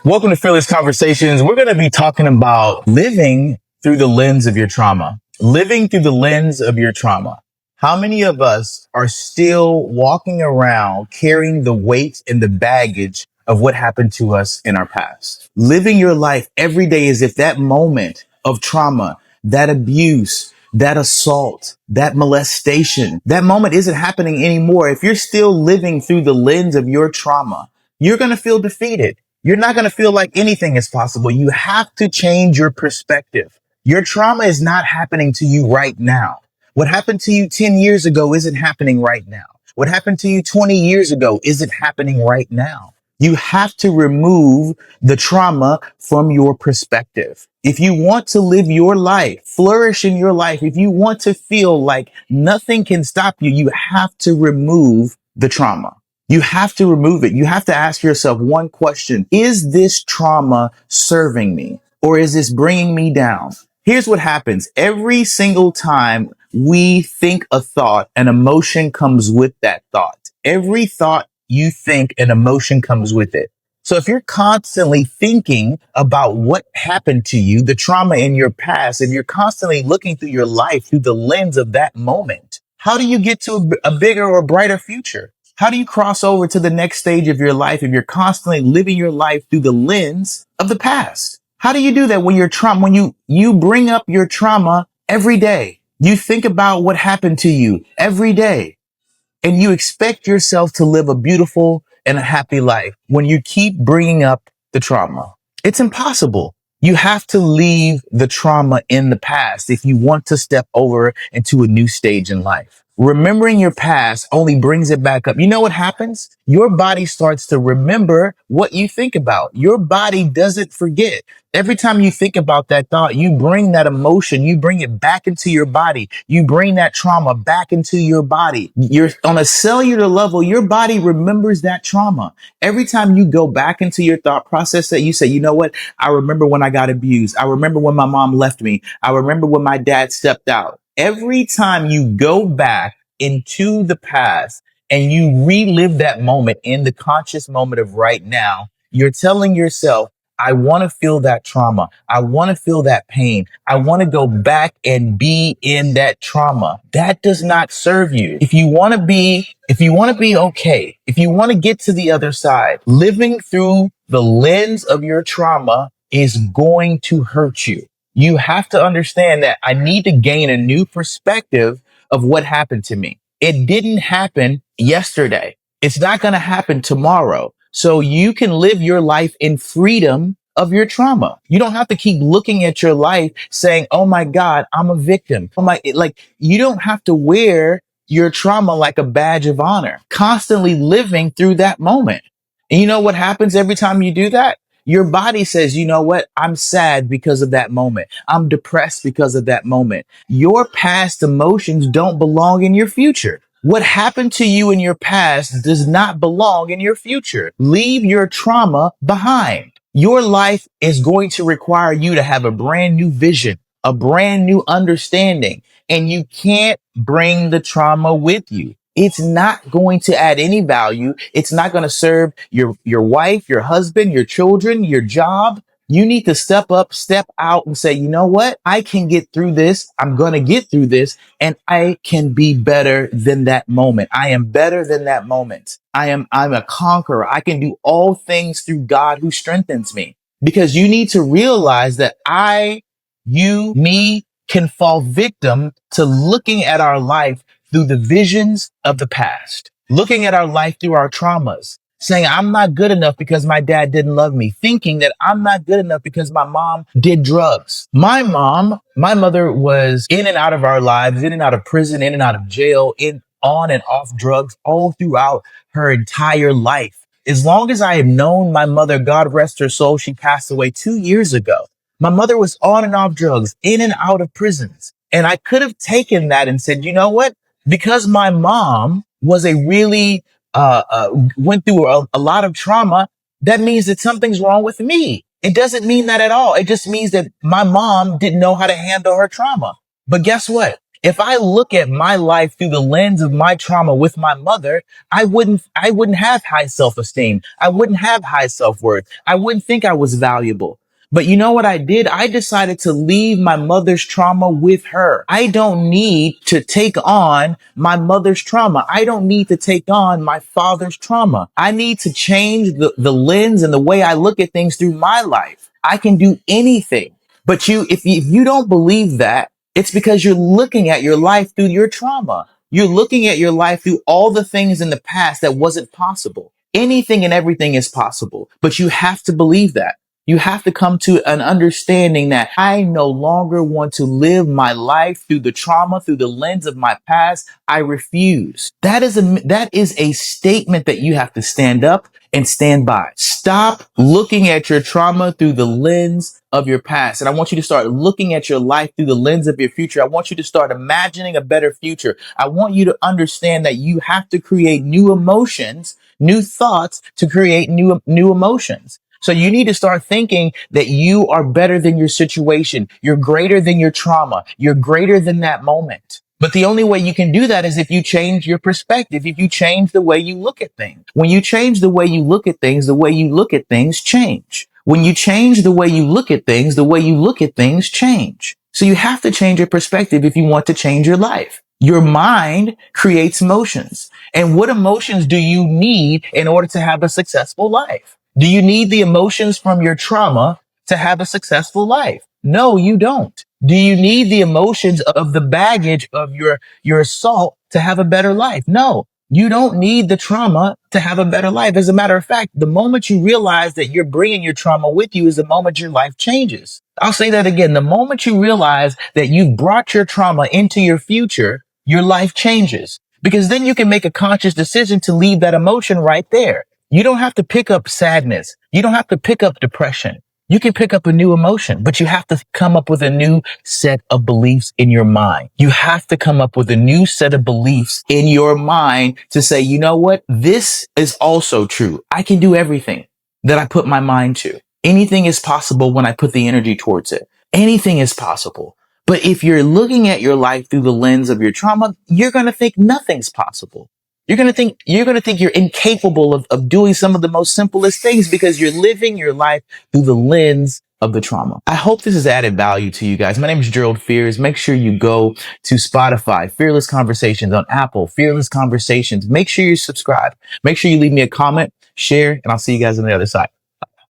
Welcome to Fearless Conversations. We're going to be talking about living through the lens of your trauma. Living through the lens of your trauma. How many of us are still walking around carrying the weight and the baggage of what happened to us in our past? Living your life every day as if that moment of trauma, that abuse, that assault, that molestation, that moment isn't happening anymore. If you're still living through the lens of your trauma, you're going to feel defeated. You're not going to feel like anything is possible. You have to change your perspective. Your trauma is not happening to you right now. What happened to you 10 years ago isn't happening right now. What happened to you 20 years ago isn't happening right now. You have to remove the trauma from your perspective. If you want to live your life, flourish in your life, if you want to feel like nothing can stop you, you have to remove the trauma. You have to remove it. You have to ask yourself one question. Is this trauma serving me or is this bringing me down? Here's what happens. Every single time we think a thought, an emotion comes with that thought. Every thought you think, an emotion comes with it. So if you're constantly thinking about what happened to you, the trauma in your past, if you're constantly looking through your life through the lens of that moment, how do you get to a bigger or brighter future? How do you cross over to the next stage of your life if you're constantly living your life through the lens of the past? How do you do that when you bring up your trauma every day? You think about what happened to you every day and you expect yourself to live a beautiful and a happy life when you keep bringing up the trauma. It's impossible. You have to leave the trauma in the past if you want to step over into a new stage in life. Remembering your past only brings it back up. You know what happens? Your body starts to remember what you think about. Your body doesn't forget. Every time you think about that thought, you bring that emotion, you bring it back into your body. You bring that trauma back into your body. You're on a cellular level, your body remembers that trauma. Every time you go back into your thought process that you say, you know what? I remember when I got abused. I remember when my mom left me. I remember when my dad stepped out. Every time you go back into the past and you relive that moment in the conscious moment of right now, you're telling yourself, I want to feel that trauma. I want to feel that pain. I want to go back and be in that trauma. That does not serve you. If you want to be okay, if you want to get to the other side, living through the lens of your trauma is going to hurt you. You have to understand that I need to gain a new perspective of what happened to me. It didn't happen yesterday. It's not going to happen tomorrow. So you can live your life in freedom of your trauma. You don't have to keep looking at your life saying, oh my God, I'm a victim. You don't have to wear your trauma like a badge of honor, constantly living through that moment. And you know what happens every time you do that? Your body says, you know what? I'm sad because of that moment. I'm depressed because of that moment. Your past emotions don't belong in your future. What happened to you in your past does not belong in your future. Leave your trauma behind. Your life is going to require you to have a brand new vision, a brand new understanding, and you can't bring the trauma with you. It's not going to add any value. It's not going to serve your wife, your husband, your children, your job. You need to step up, step out and say, you know what? I can get through this. I'm going to get through this and I can be better than that moment. I am better than that moment. I'm a conqueror. I can do all things through God who strengthens me, because you need to realize that me can fall victim to looking at our life through the visions of the past, looking at our life through our traumas, saying, I'm not good enough because my dad didn't love me, thinking that I'm not good enough because my mom did drugs. My mother was in and out of our lives, in and out of prison, in and out of jail, on and off drugs all throughout her entire life. As long as I have known my mother, God rest her soul, she passed away 2 years ago. My mother was on and off drugs, in and out of prisons. And I could have taken that and said, you know what? Because my mom was went through a lot of trauma, that means that something's wrong with me. It doesn't mean that at all. It just means that my mom didn't know how to handle her trauma. But guess what? If I look at my life through the lens of my trauma with my mother, I wouldn't have high self-esteem. I wouldn't have high self-worth. I wouldn't think I was valuable. But you know what I did? I decided to leave my mother's trauma with her. I don't need to take on my mother's trauma. I don't need to take on my father's trauma. I need to change the lens and the way I look at things through my life. I can do anything. But if you don't believe that, it's because you're looking at your life through your trauma. You're looking at your life through all the things in the past that wasn't possible. Anything and everything is possible, but you have to believe that. You have to come to an understanding that I no longer want to live my life through the trauma, through the lens of my past. I refuse. That is a statement that you have to stand up and stand by. Stop looking at your trauma through the lens of your past. And I want you to start looking at your life through the lens of your future. I want you to start imagining a better future. I want you to understand that you have to create new emotions, new thoughts to create new emotions. So you need to start thinking that you are better than your situation. You're greater than your trauma. You're greater than that moment. But the only way you can do that is if you change your perspective, if you change the way you look at things. When you change the way you look at things, the way you look at things change. When you change the way you look at things, the way you look at things change. So you have to change your perspective if you want to change your life. Your mind creates emotions. And what emotions do you need in order to have a successful life? Do you need the emotions from your trauma to have a successful life? No, you don't. Do you need the emotions of the baggage of your assault to have a better life? No, you don't need the trauma to have a better life. As a matter of fact, the moment you realize that you're bringing your trauma with you is the moment your life changes. I'll say that again. The moment you realize that you've brought your trauma into your future, your life changes, because then you can make a conscious decision to leave that emotion right there. You don't have to pick up sadness. You don't have to pick up depression. You can pick up a new emotion, but you have to come up with a new set of beliefs in your mind. You have to come up with a new set of beliefs in your mind to say, you know what? This is also true. I can do everything that I put my mind to. Anything is possible when I put the energy towards it. Anything is possible. But if you're looking at your life through the lens of your trauma, you're going to think nothing's possible. You're going to think you're incapable of doing some of the most simplest things because you're living your life through the lens of the trauma. I hope this has added value to you guys. My name is GeraldFears. Make sure you go to Spotify, Fearless Conversations on Apple, Fearless Conversations. Make sure you subscribe. Make sure you leave me a comment, share, and I'll see you guys on the other side.